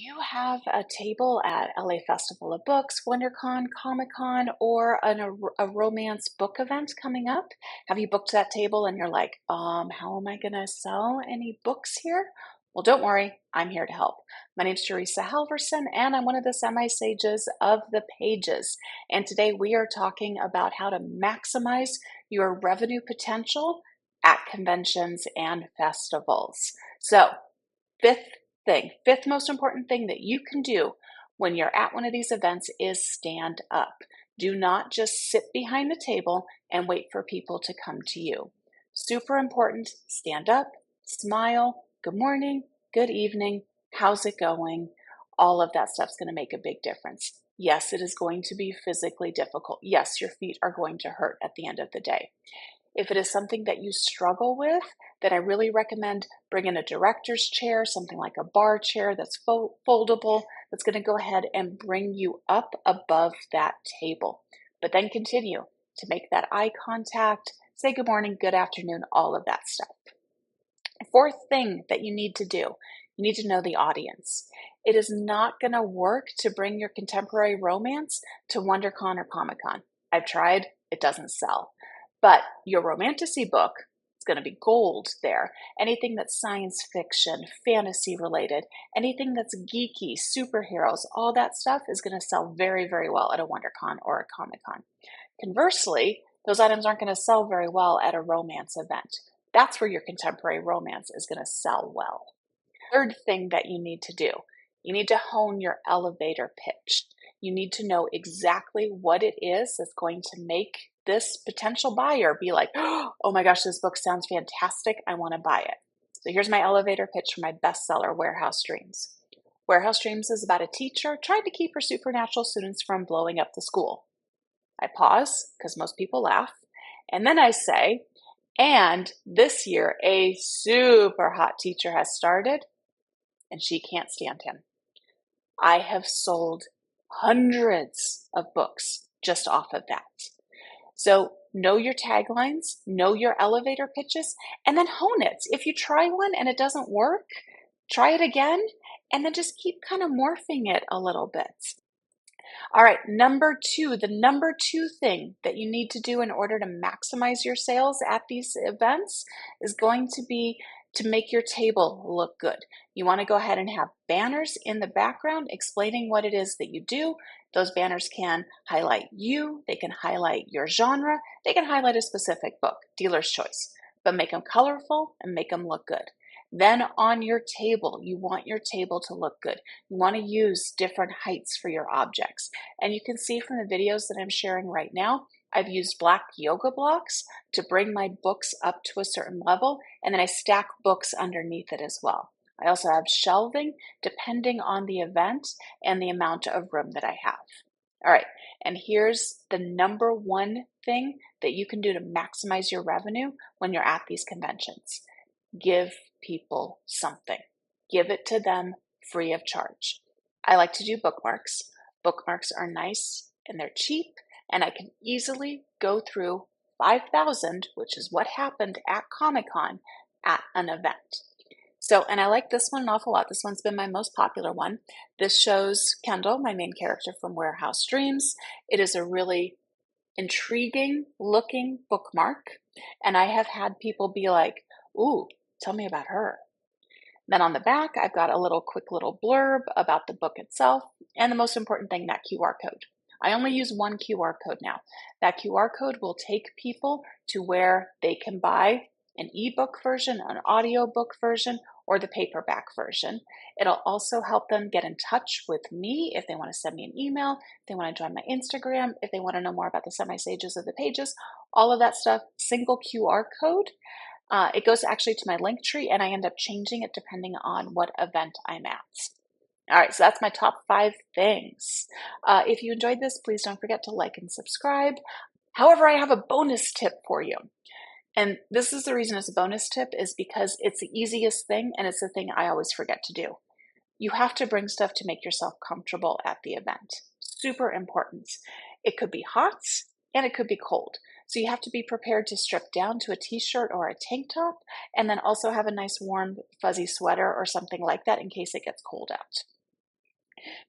you have a table at LA Festival of Books, WonderCon, Comic-Con, or a romance book event coming up? Have you booked that table and you're like, how am I going to sell any books here? Well, don't worry, I'm here to help. My name's Teresa Halverson, and I'm one of the semi-sages of the pages. And today we are talking about how to maximize your revenue potential at conventions and festivals. So, fifth most important thing that you can do when you're at one of these events is stand up. Do not just sit behind the table and wait for people to come to you. Super important. Stand up, smile, good morning, good evening, how's it going? All of that stuff's going to make a big difference. Yes, it is going to be physically difficult. Yes, your feet are going to hurt at the end of the day. If it is something that you struggle with, then I really recommend bringing a director's chair, something like a bar chair that's foldable, that's going to go ahead and bring you up above that table. But then continue to make that eye contact, say good morning, good afternoon, all of that stuff. Fourth thing that you need to do, you need to know the audience. It is not going to work to bring your contemporary romance to WonderCon or Comic-Con. I've tried, it doesn't sell. But your romantasy book is going to be gold there. Anything that's science fiction, fantasy related, anything that's geeky, superheroes, all that stuff is going to sell very, very well at a WonderCon or a Comic-Con. Conversely, those items aren't going to sell very well at a romance event. That's where your contemporary romance is going to sell well. Third thing that you need to do, you need to hone your elevator pitch. You need to know exactly what it is that's going to make this potential buyer be like, oh my gosh, this book sounds fantastic. I want to buy it. So here's my elevator pitch for my bestseller, Warehouse Dreams. Warehouse Dreams is about a teacher trying to keep her supernatural students from blowing up the school. I pause because most people laugh. And then I say, and this year a super hot teacher has started and she can't stand him. I have sold hundreds of books just off of that. So know your taglines, know your elevator pitches, and then hone it. If you try one and it doesn't work, try it again, and then just keep kind of morphing it a little bit. All right, the number two thing that you need to do in order to maximize your sales at these events is going to be to make your table look good. You want to go ahead and have banners in the background explaining what it is that you do. Those banners can highlight you, they can highlight your genre, they can highlight a specific book, dealer's choice, but make them colorful and make them look good. Then on your table, you want your table to look good. You want to use different heights for your objects. And you can see from the videos that I'm sharing right now, I've used black yoga blocks to bring my books up to a certain level, and then I stack books underneath it as well. I also have shelving depending on the event and the amount of room that I have. All right, and here's the number one thing that you can do to maximize your revenue when you're at these conventions. Give people something. Give it to them free of charge. I like to do bookmarks. Bookmarks are nice and they're cheap, and I can easily go through 5,000, which is what happened at Comic-Con at an event. So, and I like this one an awful lot. This one's been my most popular one. This shows Kendall, my main character from Warehouse Dreams. It is a really intriguing looking bookmark, and I have had people be like, ooh, tell me about her. Then on the back, I've got a quick little blurb about the book itself, and the most important thing, that QR code. I only use one QR code now. That QR code will take people to where they can buy an ebook version, an audiobook version, or the paperback version. It'll also help them get in touch with me if they want to send me an email, if they want to join my Instagram, if they want to know more about the semi-sages of the pages, all of that stuff, single QR code. It goes actually to my link tree, and I end up changing it depending on what event I'm at. All right, so that's my top 5 things. If you enjoyed this, please don't forget to like and subscribe. However, I have a bonus tip for you. And this is the reason it's a bonus tip, is because it's the easiest thing, and it's the thing I always forget to do. You have to bring stuff to make yourself comfortable at the event. Super important. It could be hot and it could be cold. So you have to be prepared to strip down to a t-shirt or a tank top, and then also have a nice warm fuzzy sweater or something like that in case it gets cold out.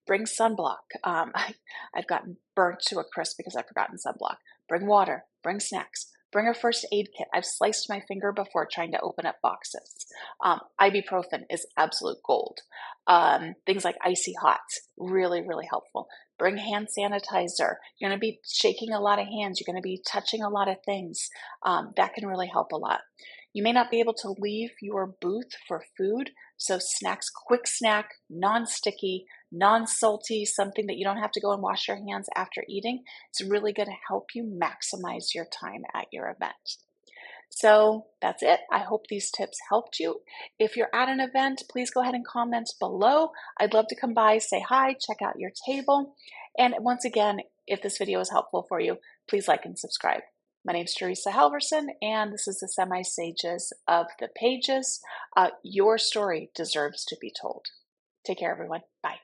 Bring sunblock. I've gotten burnt to a crisp because I've forgotten sunblock. Bring water, bring snacks, bring a first aid kit. I've sliced my finger before trying to open up boxes. Ibuprofen is absolute gold. Things like icy hot, really, really helpful. Bring hand sanitizer. You're going to be shaking a lot of hands. You're going to be touching a lot of things. That can really help a lot. You may not be able to leave your booth for food, so snacks, quick snack, non-sticky, non-salty, something that you don't have to go and wash your hands after eating. It's really going to help you maximize your time at your event. So that's it. I hope these tips helped you. If you're at an event, please go ahead and comment below. I'd love to come by, say hi, check out your table. And once again, if this video is helpful for you, please like and subscribe. My name is Teresa Halverson, and this is the Semi-Sages of the Pages. Your story deserves to be told. Take care, everyone. Bye.